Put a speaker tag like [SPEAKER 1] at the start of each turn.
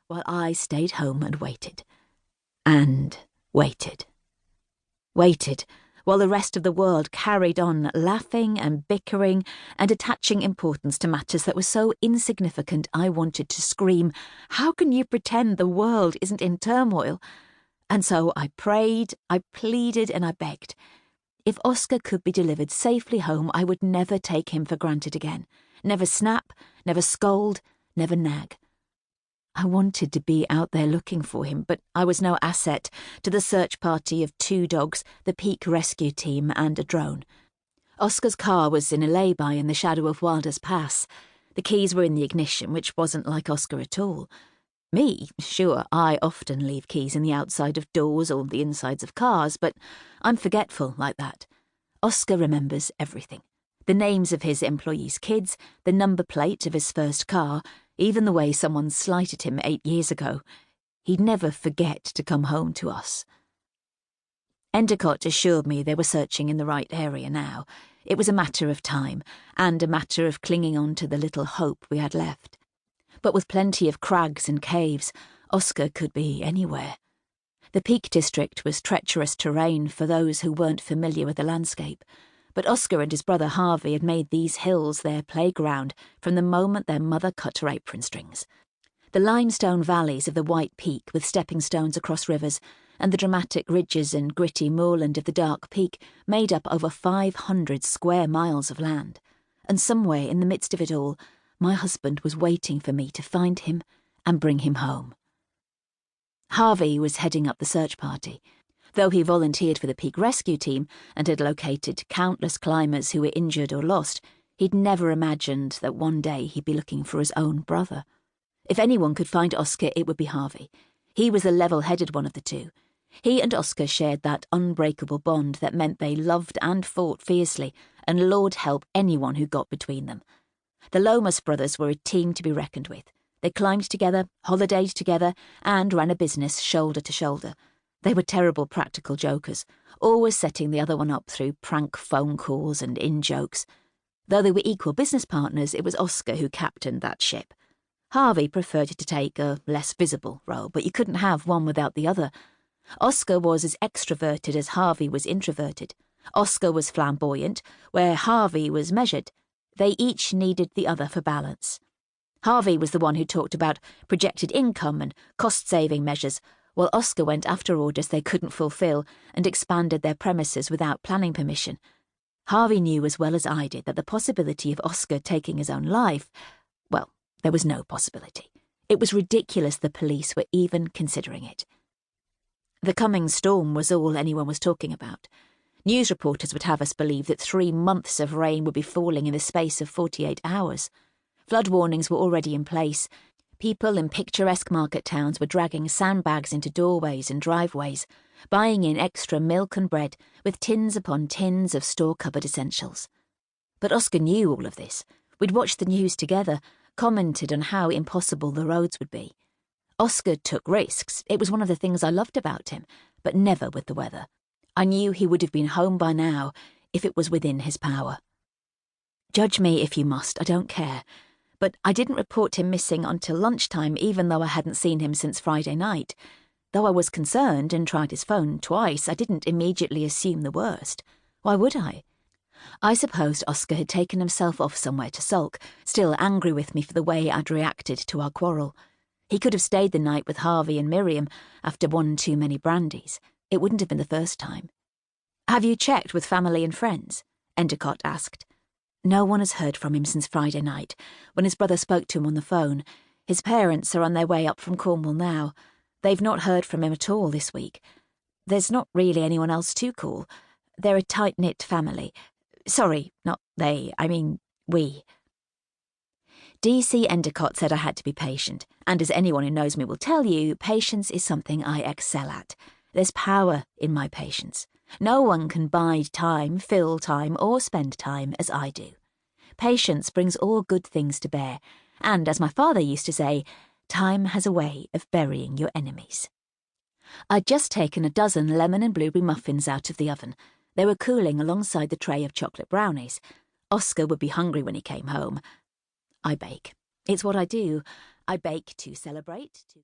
[SPEAKER 1] while I stayed home and waited. And waited. Waited, while the rest of the world carried on laughing and bickering and attaching importance to matters that were so insignificant I wanted to scream, "How can you pretend the world isn't in turmoil?" And so I prayed, I pleaded, and I begged. If Oscar could be delivered safely home, I would never take him for granted again. Never snap, never scold, never nag. I wanted to be out there looking for him, but I was no asset to the search party of 2 dogs, the Peak rescue team, and a drone. Oscar's car was in a lay-by in the shadow of Wilder's Pass. The keys were in the ignition, which wasn't like Oscar at all. Me, sure, I often leave keys in the outside of doors or the insides of cars, but I'm forgetful like that. Oscar remembers everything. The names of his employees' kids, the number plate of his first car, even the way someone slighted him 8 years ago. He'd never forget to come home to us. Endicott assured me they were searching in the right area now. It was a matter of time, and a matter of clinging on to the little hope we had left. But with plenty of crags and caves, Oscar could be anywhere. The Peak District was treacherous terrain for those who weren't familiar with the landscape, but Oscar and his brother Harvey had made these hills their playground from the moment their mother cut her apron strings. The limestone valleys of the White Peak with stepping stones across rivers, and the dramatic ridges and gritty moorland of the Dark Peak made up over 500 square miles of land, and somewhere in the midst of it all, my husband was waiting for me to find him and bring him home. Harvey was heading up the search party. Though he volunteered for the Peak rescue team and had located countless climbers who were injured or lost, he'd never imagined that one day he'd be looking for his own brother. If anyone could find Oscar, it would be Harvey. He was the level-headed one of the two. He and Oscar shared that unbreakable bond that meant they loved and fought fiercely, and Lord help anyone who got between them. The Lomas brothers were a team to be reckoned with. They climbed together, holidayed together, and ran a business shoulder to shoulder. They were terrible practical jokers, always setting the other one up through prank phone calls and in-jokes. Though they were equal business partners, it was Oscar who captained that ship. Harvey preferred to take a less visible role, but you couldn't have one without the other. Oscar was as extroverted as Harvey was introverted. Oscar was flamboyant, where Harvey was measured. They each needed the other for balance. Harvey was the one who talked about projected income and cost-saving measures, while Oscar went after orders they couldn't fulfill and expanded their premises without planning permission. Harvey knew as well as I did that the possibility of Oscar taking his own life, well, there was no possibility. It was ridiculous the police were even considering it. The coming storm was all anyone was talking about. News reporters would have us believe that 3 months of rain would be falling in the space of 48 hours. Flood warnings were already in place. People in picturesque market towns were dragging sandbags into doorways and driveways, buying in extra milk and bread with tins upon tins of store-cupboard essentials. But Oscar knew all of this. We'd watched the news together, commented on how impossible the roads would be. Oscar took risks. It was one of the things I loved about him, but never with the weather. I knew he would have been home by now if it was within his power. Judge me if you must, I don't care. But I didn't report him missing until lunchtime, even though I hadn't seen him since Friday night. Though I was concerned and tried his phone twice, I didn't immediately assume the worst. Why would I? I supposed Oscar had taken himself off somewhere to sulk, still angry with me for the way I'd reacted to our quarrel. He could have stayed the night with Harvey and Miriam after 1 too many brandies. It wouldn't have been the first time. "Have you checked with family and friends?" Endicott asked. No one has heard from him since Friday night, when his brother spoke to him on the phone. His parents are on their way up from Cornwall now. They've not heard from him at all this week. There's not really anyone else to call. They're a tight-knit family. Sorry, not they, I mean we. DC Endicott said I had to be patient, and as anyone who knows me will tell you, patience is something I excel at. There's power in my patience. No one can bide time, fill time, or spend time as I do. Patience brings all good things to bear, and as my father used to say, time has a way of burying your enemies. I'd just taken a dozen lemon and blueberry muffins out of the oven. They were cooling alongside the tray of chocolate brownies. Oscar would be hungry when he came home. I bake. It's what I do. I bake to celebrate, to